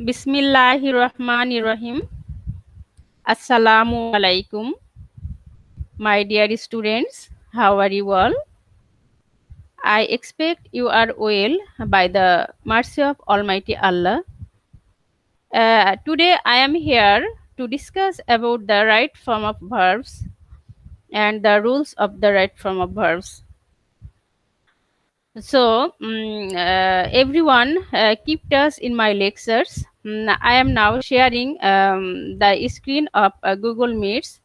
Bismillahirrahmanirrahim. Assalamu alaikum, my dear students. How are you all? I expect you are well by the mercy of Almighty Allah. Today I am here to discuss about the right form of verbs and the rules of the right form of verbs. So, everyone keep us in my lectures. I am now sharing the screen of Google Meets.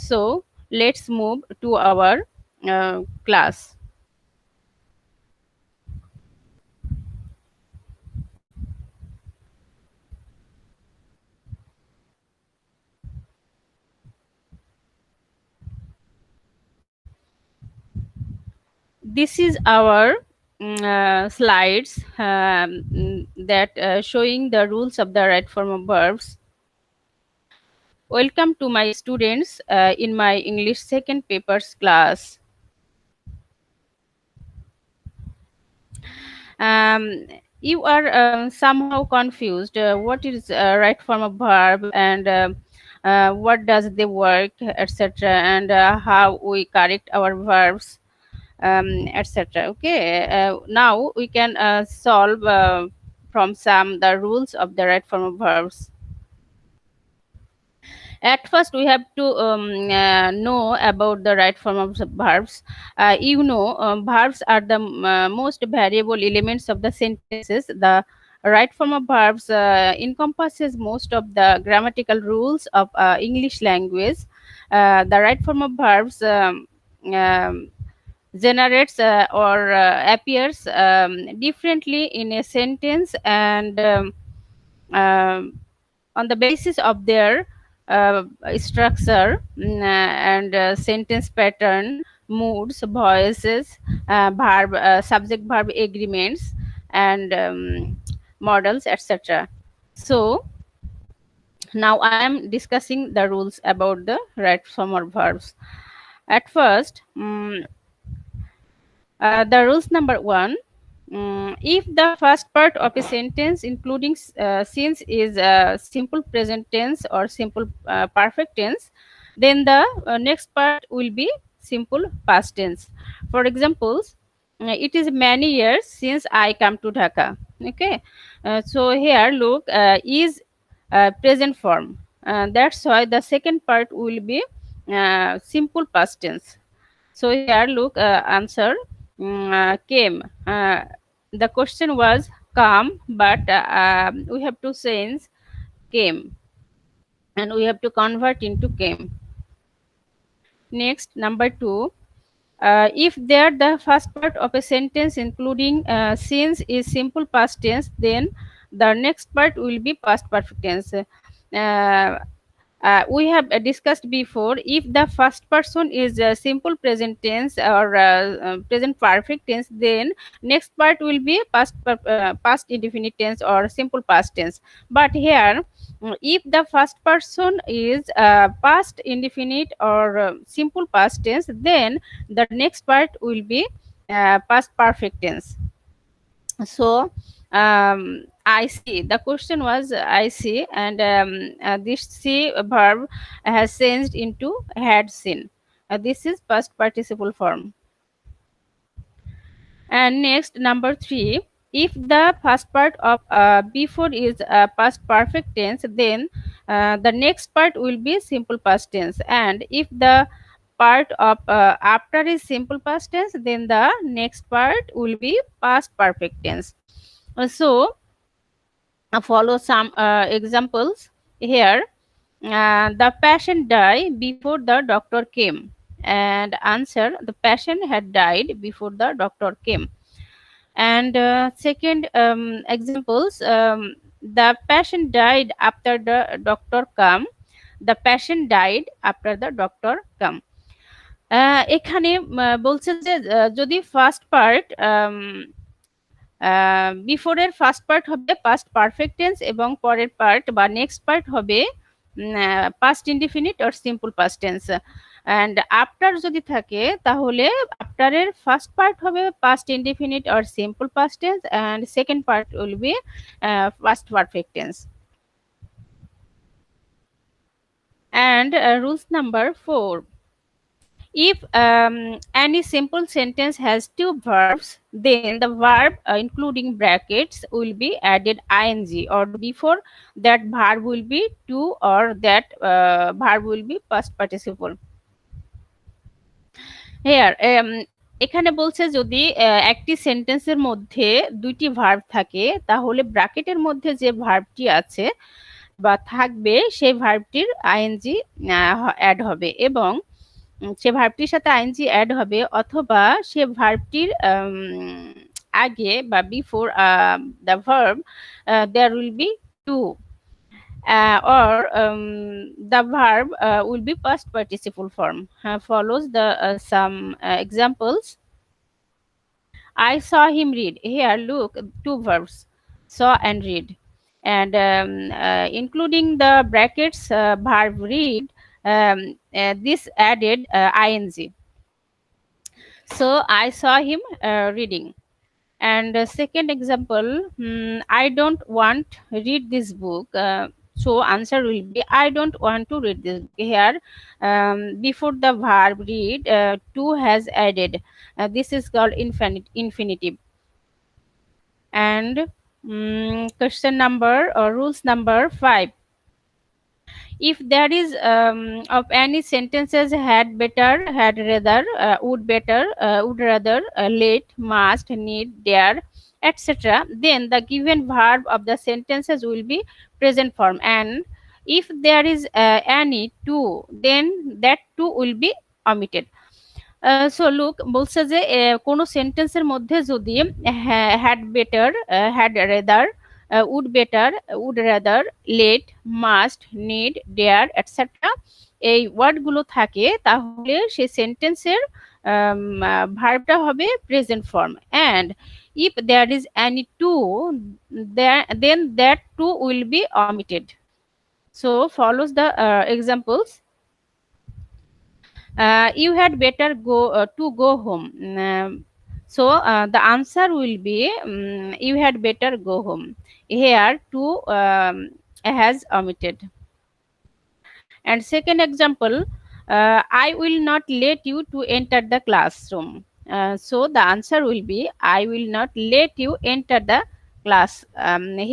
So, let's move to our class. This is our slides that showing the rules of the right form of verbs. Welcome to my students in my English second papers class. um, you are somehow confused what is right form of verb and what does they work, etc., and how we correct our verbs, etc. Okay, now we can solve from some the rules of the right form of verbs. At first, we have to know about the right form of verbs. Verbs are the most variable elements of the sentences. The right form of verbs encompasses most of the grammatical rules of English language. The right form of verbs um, generates or appears differently in a sentence and um, on the basis of their structure and sentence pattern, moods, voices, verb, subject verb agreements, and models, etc. So now I am discussing the rules about the right form of verbs. At first, the rules number one: if the first part of a sentence, including since, is simple present tense or simple perfect tense, then the next part will be simple past tense. For examples, it is many years since I come to Dhaka. Okay, so here look, is present form. That's why the second part will be simple past tense. So here look, answer came. The question was come, but we have to change came and we have to convert into came. Next, number two, if there the first part of a sentence including since is simple past tense, then the next part will be past perfect tense. We have discussed before, if the first person is simple present tense or present perfect tense, then next part will be past indefinite tense or simple past tense. But here, if the first person is past indefinite or simple past tense, then the next part will be past perfect tense. So I see, the question was I see, and this see verb has changed into had seen. This is past participle form. And next, number three, if the first part of before is past perfect tense, then the next part will be simple past tense, and if the part of after is simple past tense, then the next part will be past perfect tense. So follow some examples here. The patient died before the doctor came. And answer, the patient had died before the doctor came. And second examples, the patient died after the doctor come. The patient died after the doctor come. এখানে বলছে যে যদি first part বিফোরের first part হবে past perfect tense এবং পরের part বা next part হবে past indefinite or simple past tense. And after যদি থাকে তাহলে আফটারের ফার্স্ট পার্ট হবে past indefinite or simple past tense and second part will be past perfect tense. And rules number 4. If any simple sentence has two verbs, then the verb including brackets will be added ing, or before that verb will be to, or that verb will be past participle. Here, এখানে বলছে যদি একটি সেন্টেন্সের মধ্যে দুইটি verb থাকে তাহলে ব্র্যাকেটের মধ্যে যে ভার্বটি আছে বা থাকবে সেই ভার্বটির আইএনজি অ্যাড হবে, এবং সে ভার্বটির সাথে আইএনজি অ্যাড হবে, অথবা সে ভার্বটির আগে বা before the verb there will be to, or the verb will be past participle form. Follows the some examples. I saw him read. Here, look, two verbs, saw and read, and including the brackets verb read. This added ing. So I saw him reading. And second example, I don't want read this book. So answer will be I don't want to read this book. Here, before the verb read, to has added. This is called infinitive. And question number or rules number 5. If there is of any sentences had better, had rather, would better, would rather, late, must, need, dare, etc., then the given verb of the sentences will be present form, and if there is any to, then that to will be omitted. So look বলছে যে কোনো সেন্টেন্সের মধ্যে যদি had better, had rather, would better, would rather, let, must, need, dare etcetera এই ওয়ার্ডগুলো থাকে তাহলে সেই সেন্টেন্সের ভার্বটা হবে present form, and if there is any to, then that to will be omitted. So follows the examples. You had better go to go home. So the answer will be you had better go home. Here to has omitted. And second example, I will not let you to enter the classroom. So the answer will be I will not let you enter the class.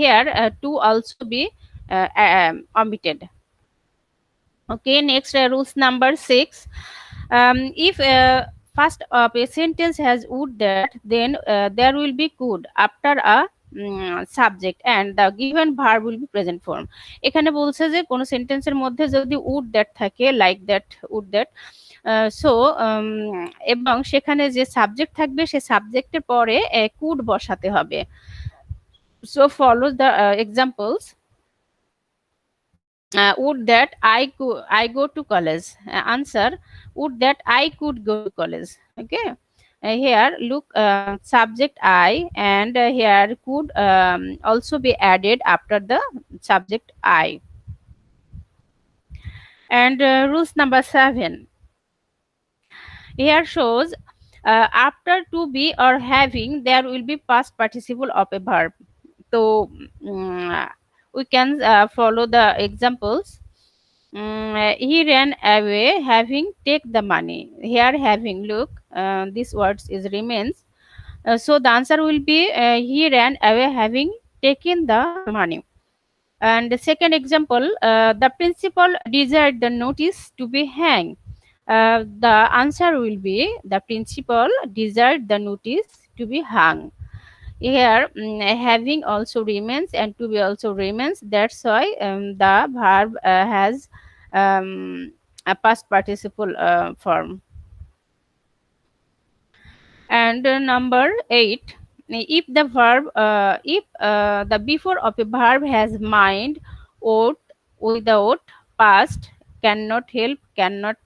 Here to also be omitted. Okay, next rules number 6. If first of a sentence has would that, then there will be could after a subject, and the given verb will be present form. এখানে বলছে যে কোন সেন্টেন্সের মধ্যে যদি would that থাকে, like that, would that, so এবং সেখানে যে সাবজেক্ট থাকবে সে সাবজেক্টের পরে could বসাতে হবে. So follows the examples. Would that I go to college. Answer, would that I could go to college. Okay. Here look, subject I, and here could also be added after the subject I. And rules number 7. Here shows after to be or having there will be past participle of a verb. So we can follow the examples. He ran away having take the money. Here having, look, this words is remains. So the answer will be he ran away having taken the money. And the second example, the principal desired the notice to be hanged. The answer will be the principal desired the notice to be hung. Here having also remains and to be also remains. That's why the verb has a past participle form. And number 8, if the verb if the before of a verb has mind, ought, without, past, cannot help, cannot,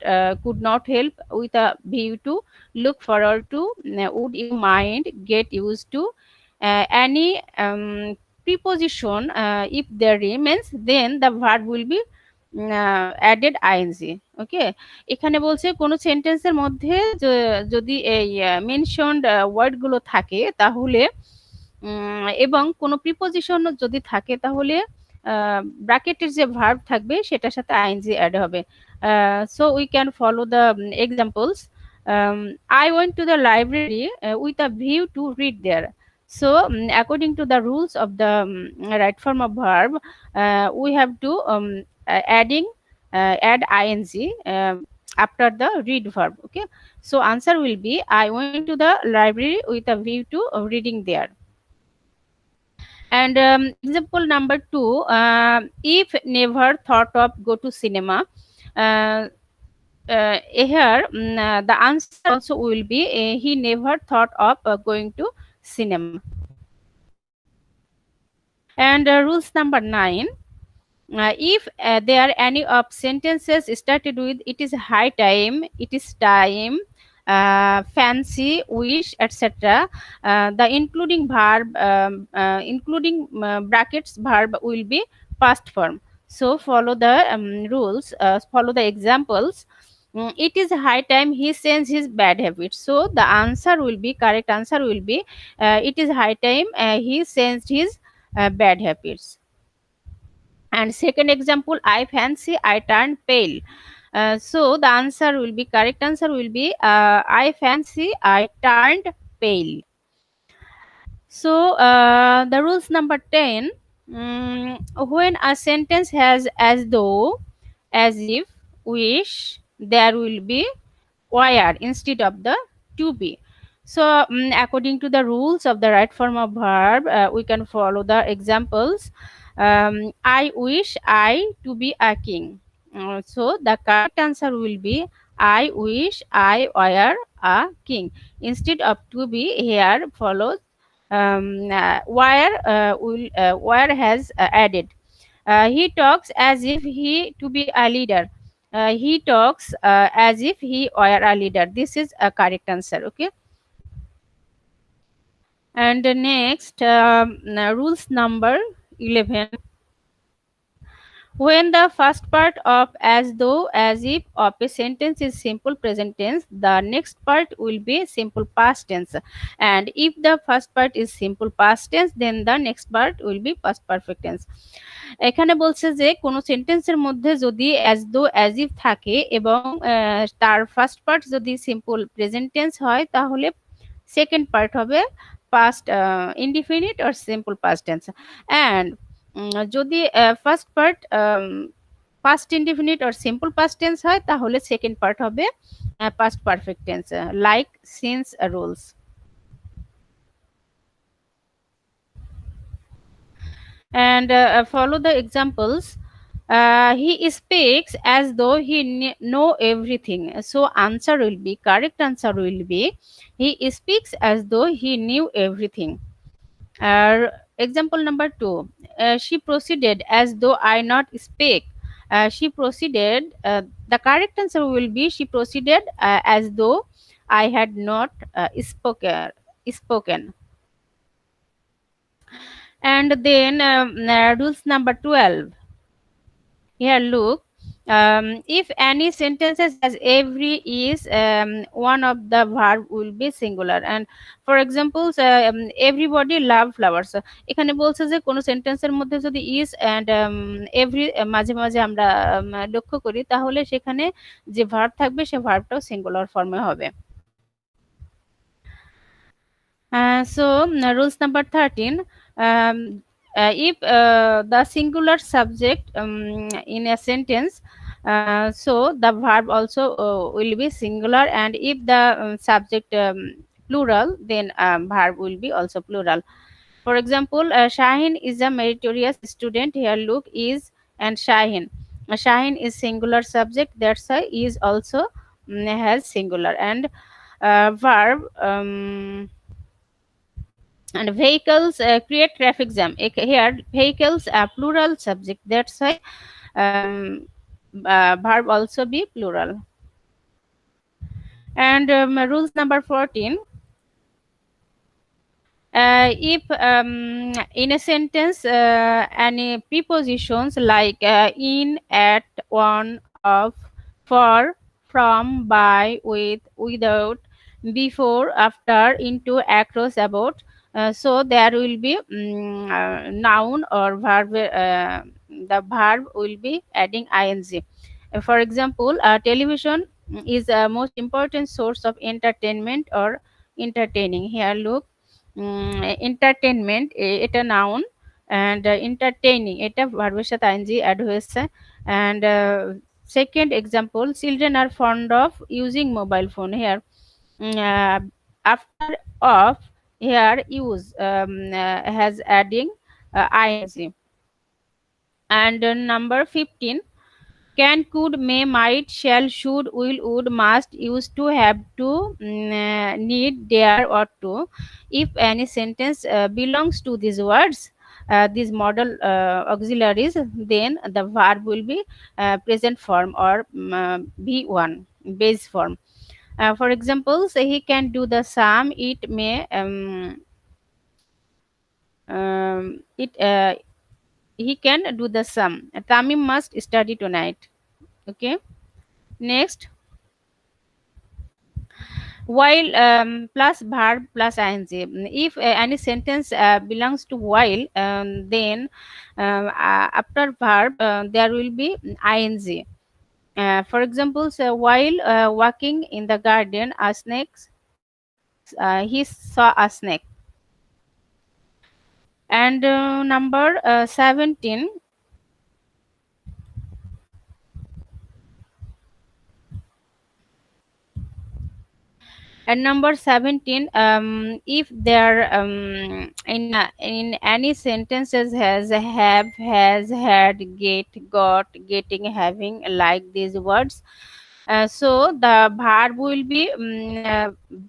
could not help, with a view to, look forward to, would you mind, get used to, any preposition, if there remains, then the verb will be added ing. ওকে, এখানে বলছে কোনো সেন্টেন্সের মধ্যে যদি এই mentioned ওয়ার্ডগুলো থাকে তাহলে এবং কোনো প্রিপোজিশন যদি থাকে তাহলে ব্র্যাকেটের যে ভার্ব থাকবে সেটার সাথে আইএনজি অ্যাড হবে। So we can follow the examples. I went to the library with a view to read there. So according to the rules of the right form of verb, we have to add ing after the read verb. Okay, so answer will be I went to the library with a view to reading there. And example number 2, if never thought of go to cinema. Uh, Here the answer also will be he never thought of going to cinema. And rules number 9, if there are any of sentences started with it is high time, it is time, fancy, wish, etc., the including verb, including brackets verb will be past form. So follow the rules, follow the examples. It is high time he changes his bad habits. So the answer will be, correct answer will be, it is high time he changed his bad habits. And second example, I fancy I turned pale. So the answer will be, correct answer will be, I fancy I turned pale. So the rules number 10, when a sentence has as though, as if, wish, there will be wire instead of the to be. So according to the rules of the right form of verb, we can follow the examples. I wish I to be a king. So the correct answer will be I wish I were a king. Instead of to be, here follows where has added. He talks as if he to be a leader. He talks as if he were a leader. This is a correct answer. Okay. And next, rules number 11. When the first part of as though, as if of a sentence is simple present tense, the next part will be simple past tense. And if the first part is simple past tense, then the next part will be past perfect tense. এখানে বলছে যে কোনো সেন্টেন্সের মধ্যে যদি as though as if থাকে এবং তার ফার্স্ট পার্ট যদি সিম্পল প্রেজেন্ট টেন্স হয় তাহলে সেকেন্ড পার্ট হবে past indefinite or simple past tense. And যদি first part past indefinite or simple past tense হয় তাহলে সেকেন্ড পার্ট হবে past perfect tense, like since rules. And follow the examples. He speaks as though he know everything. So answer will be, correct answer will be, he speaks as though he knew everything. Example number 2, she proceeded as though I not speak. She proceeded, the correct answer will be she proceeded as though I had not spoken. And then rules number 12. Here look, if any sentences has every is, one of the verb will be singular. And for example, everybody love flowers. এখানে বলছে যে কোনো সেন্টেন্সের মধ্যে যদি is and every মাঝে মাঝে আমরা লক্ষ্য করি তাহলে সেখানে যে ভার্ব থাকবে সে ভার্বটাও সিঙ্গুলার ফর্মে হবে। So rules number 13, if the singular subject in a sentence, so the verb also will be singular, and if the subject plural, then verb will be also plural. For example, Shahin is a meritorious student. Here look, is and Shahin. Shahin is singular subject, that's why is also has singular. And verb, and vehicles create traffic jam. Here vehicles are plural subject, that's why verb also be plural. And rules number 14, if in a sentence any prepositions like in, at, on, of, for, from, by, with, without, before, after, into, across, about. So there will be noun or verb. The verb will be adding ing. For example, television is a most important source of entertainment or entertaining. Here, look, entertainment এটা noun, and entertaining এটা ভার্বের সাথে ing add হয়েছে। And second example, children are fond of using mobile phone. Here, after of, here use has adding ing. And number 15, can, could, may, might, shall, should, will, would, must, used to, have to, need, dare, ought to. If any sentence belongs to these words, these modal auxiliaries, then the verb will be present form or B1 base form. For example, say he can do the sum. It may it he can do the sum. Tamim must study tonight. Okay. Next, while plus verb plus ing. If any sentence belongs to while, then after verb there will be ing. For example, so while walking in the garden, he saw a snake. And number 17. And number 17, if there in any sentences has, have, has, had, get, got, getting, having, like these words, so the verb will be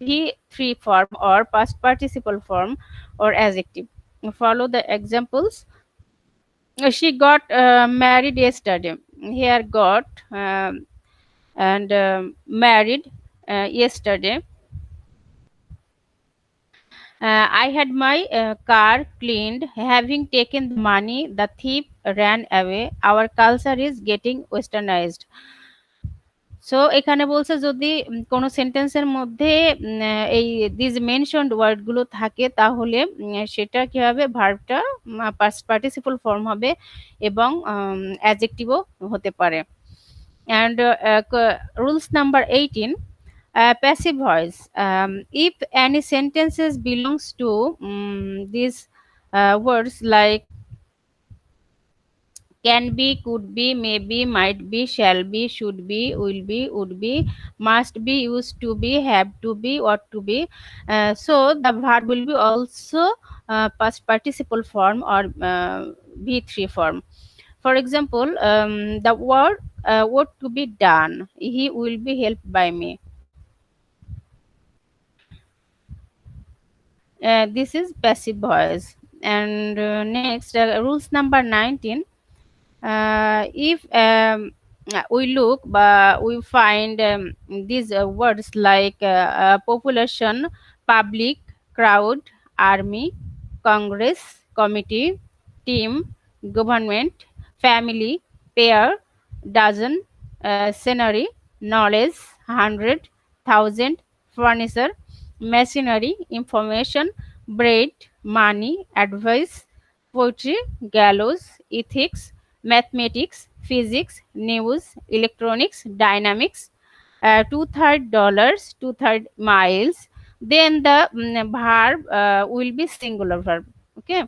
V3 form or past participle form or adjective. Follow the examples. She got married yesterday. Here, got and married yesterday. I had my car cleaned. Having taken the money, the thief ran away. Our culture is getting westernized. So এখানে বলছে যদি কোনো সেন্টেন্সের মধ্যে এই this mentioned ওয়ার্ডগুলো থাকে তাহলে সেটা কি হবে, ভার্বটা পাস্ট পার্টিসিপল ফর্ম হবে এবং অ্যাডজেক্টিভও হতে পারে। And rules number 18, passive voice. If any sentences belongs to these words like can be, could be, may be, might be, shall be, should be, will be, would be, must be, used to be, have to be, ought to be. So the verb will be also past participle form or V3 form. For example, the word what to be done. He will be helped by me. This is passive voice. And next, rules number 19. If we look, but we find these words like population, public, crowd, army, congress, committee, team, government, family, pair, dozen, scenery, knowledge, 100, 1,000, furniture, machinery, information, bread, money, advice, poetry, gallows, ethics, mathematics, physics, news, electronics, dynamics, two-third dollars, two-third miles, then the verb will be singular verb. Okay.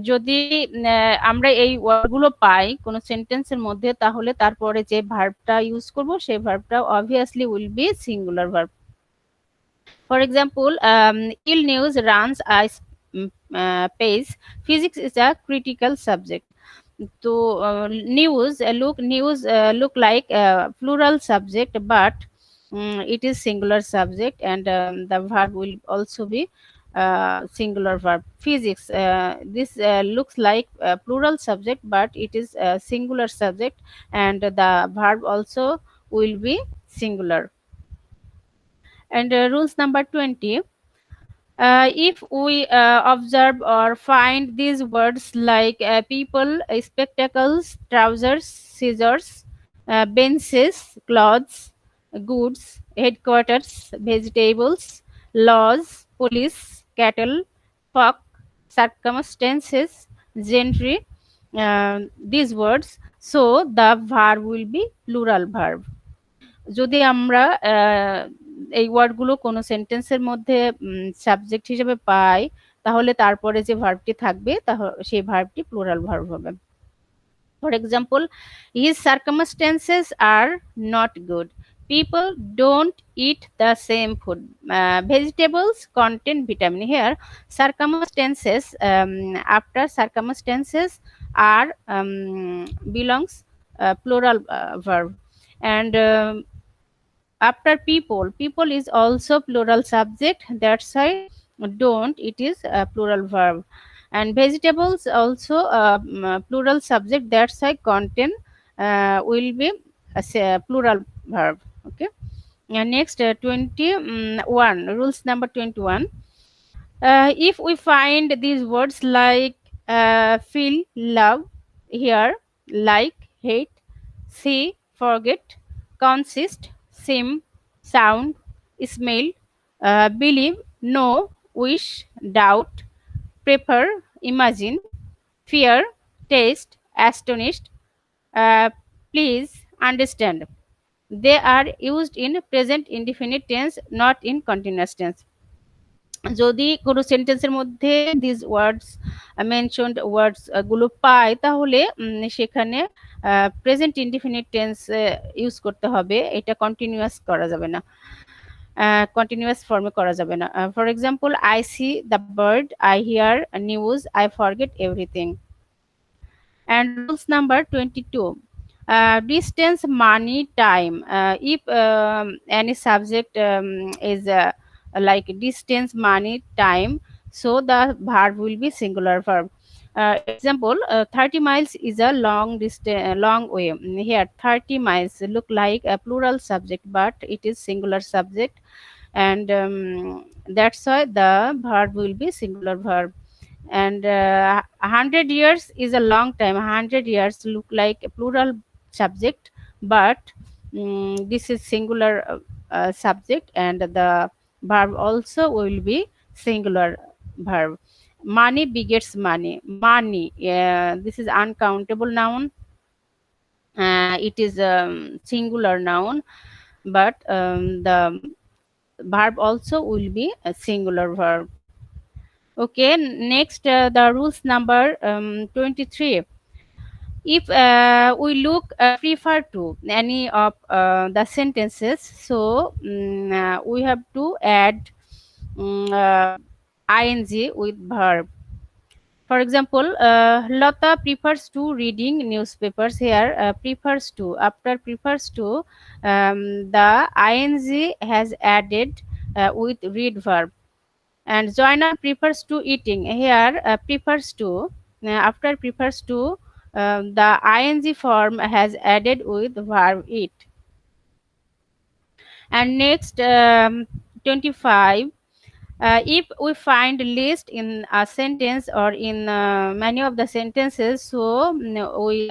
যদি আমরা এই ওয়ার্ডগুলো পাই কোনো সেন্টেন্সের মধ্যে তাহলে তারপরে যে ভার্বটা ইউজ করব সেই ভার্বটা obviously will be singular verb. For example, ill news runs a pace. Physics is a critical subject. So news look like plural subject, but it is singular subject, and the verb will also be singular verb. Physics, this looks like plural subject, but it is a singular subject, and the verb also will be singular. And rules number 20. If we observe or find these words like people, spectacles, trousers, scissors, benches, clothes, goods, headquarters, vegetables, laws, police, cattle, fuck, circumstances, gentry, these words. So the verb will be plural verb. যদি আমরা এই ওয়ার্ডগুলো কোনো সেন্টেন্সের মধ্যে subject হিসেবে পাই, তাহলে তারপরে যে ভার্বটি থাকবে সেই ভার্বটি প্লুরাল ভার্ব হবে। For example, his circumstances are not good. People don't eat the same food. Vegetables contain vitamin. Here, circumstances, after circumstances are belongs plural verb. And after people, people is also plural subject. That's why don't, it is a plural verb. And vegetables also plural subject. That's why contain will be plural verb. Okay. Next, 21, rules number 21. If we find these words like feel, love, hear, like, hate, see, forget, consist, seem, sound, smell, believe, know, wish, doubt, prefer, imagine, fear, taste, astonished, uh, please, understand, they are used in present indefinite tense, not in continuous tense. যদি কোনো সেন্টেন্সের মধ্যে this words mentioned ওয়ার্ডস গুলো পাই, তাহলে সেখানে present indefinite tense use করতে হবে। এটা কন্টিনিউয়াস করা যাবে না, কন্টিনিউয়াস ফর্মে করা যাবে না। For example, I C the bird, I here news, I forget everything. And rules number 22. Distance, money, time. If any subject is like distance, money, time, so the verb will be singular verb. Example, 30 miles is a long distance, long way. Here 30 miles look like a plural subject, but it is singular subject, and that's why the verb will be singular verb. And 100 years is a long time. 100 years look like a plural subject, but this is singular subject, and the verb also will be singular verb. Money begets money. Money, this is uncountable noun. It is singular noun, but the verb also will be a singular verb. Okay, next, the rules number 23. If we look prefer to any of the sentences, so we have to add ing with verb. For example, Lata prefers to reading newspapers. Here, prefers to. After prefers to, the ing has added with read verb. And Joanna prefers to eating. Here, prefers to. After prefers to, the ing form has added with verb eat. And next, 25. If we find list in a sentence or in many of the sentences, so we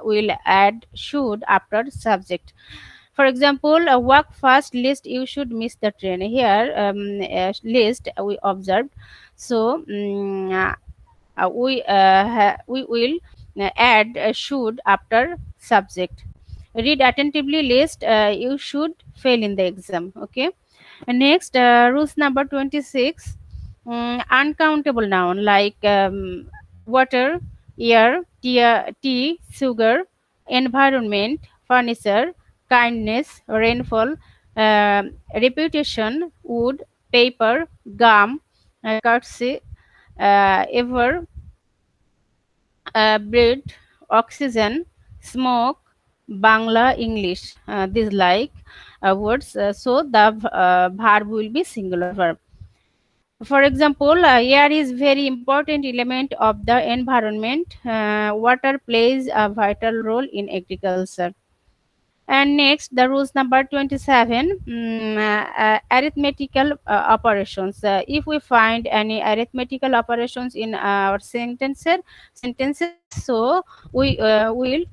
will add should after subject. For example, walk fast, list you should miss the train. Here, list we observed, so we will add should after subject. Read attentively, list you should fail in the exam. Okay. Next, rules number 26. Uncountable noun like water, air, tea, sugar, environment, furniture, kindness, rainfall, reputation, wood, paper, gum, courtesy, ever, bread, oxygen, smoke, Bangla, English. These like words. So the verb will be singular verb. For example, air is very important element of the environment. Water plays a vital role in agriculture. And next, the rules number 27, arithmetical operations. If we find any arithmetical operations in our sentences, so we will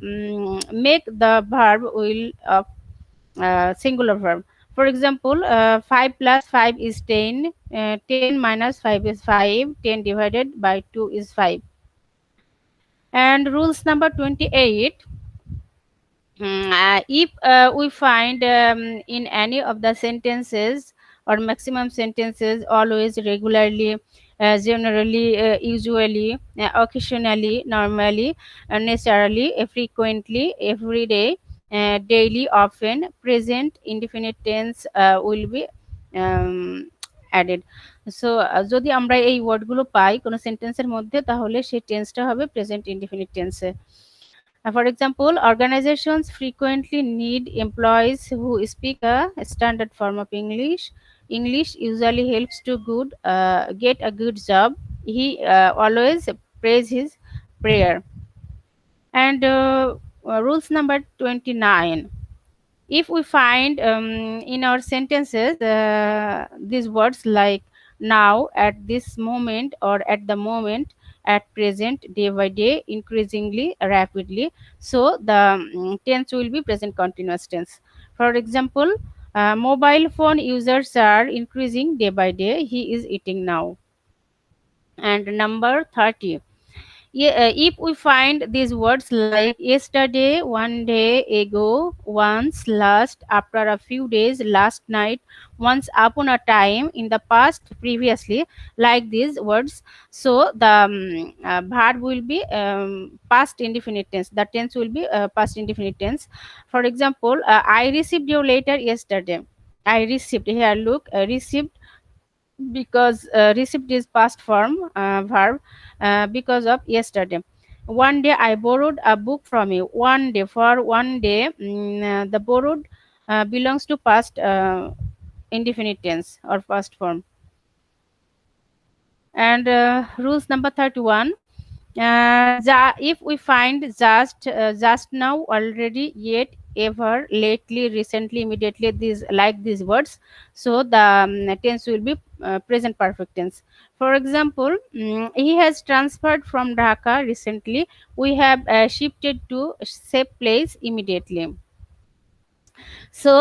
make the verb will singular verb. For example, 5 plus 5 is 10, 10 minus 5 is 5, 10 divided by 2 is 5. And rules number 28, if we find in any of the sentences or maximum sentences, always, regularly, generally, usually, occasionally, normally, necessarily, frequently, every day, daily, often, present indefinite tense will be um, added. So যদি আমরা এই ওয়ার্ডগুলো পাই কোনো সেন্টেন্সের মধ্যে, তাহলে সেই টেন্সটা হবে প্রেজেন্ট ইনডিফিনিট টেন্সে। For example, organizations frequently need employees who speak a standard form of English. English usually helps to get a good job. He always prays his prayer. And rules number 29, if we find in our sentences these words like now, at this moment, or at the moment, at present, day by day, increasingly, rapidly, so the tense will be present continuous tense. For example, mobile phone users are increasing day by day. He is eating now. And number 30, yeah, if we find these words like yesterday, one day ago, once, last, after a few days, last night, once upon a time, in the past, previously, like these words, so the verb will be past indefinite tense. The tense will be past indefinite tense. For example, I received your letter yesterday. I received, here look, received, because received is past form verb, because of yesterday. One day I borrowed a book from you. One day, for one day, the borrowed belongs to past indefinite tense or past form. And rules number 31, if we find just now, already, yet, ever, lately, recently, immediately, these like these words, so the tense will be present perfect tense. For example, he has transferred from Dhaka recently. We have shifted to safe place immediately. So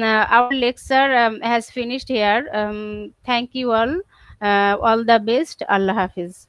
our lecture has finished here. Thank you all. All the best. Allah Hafiz.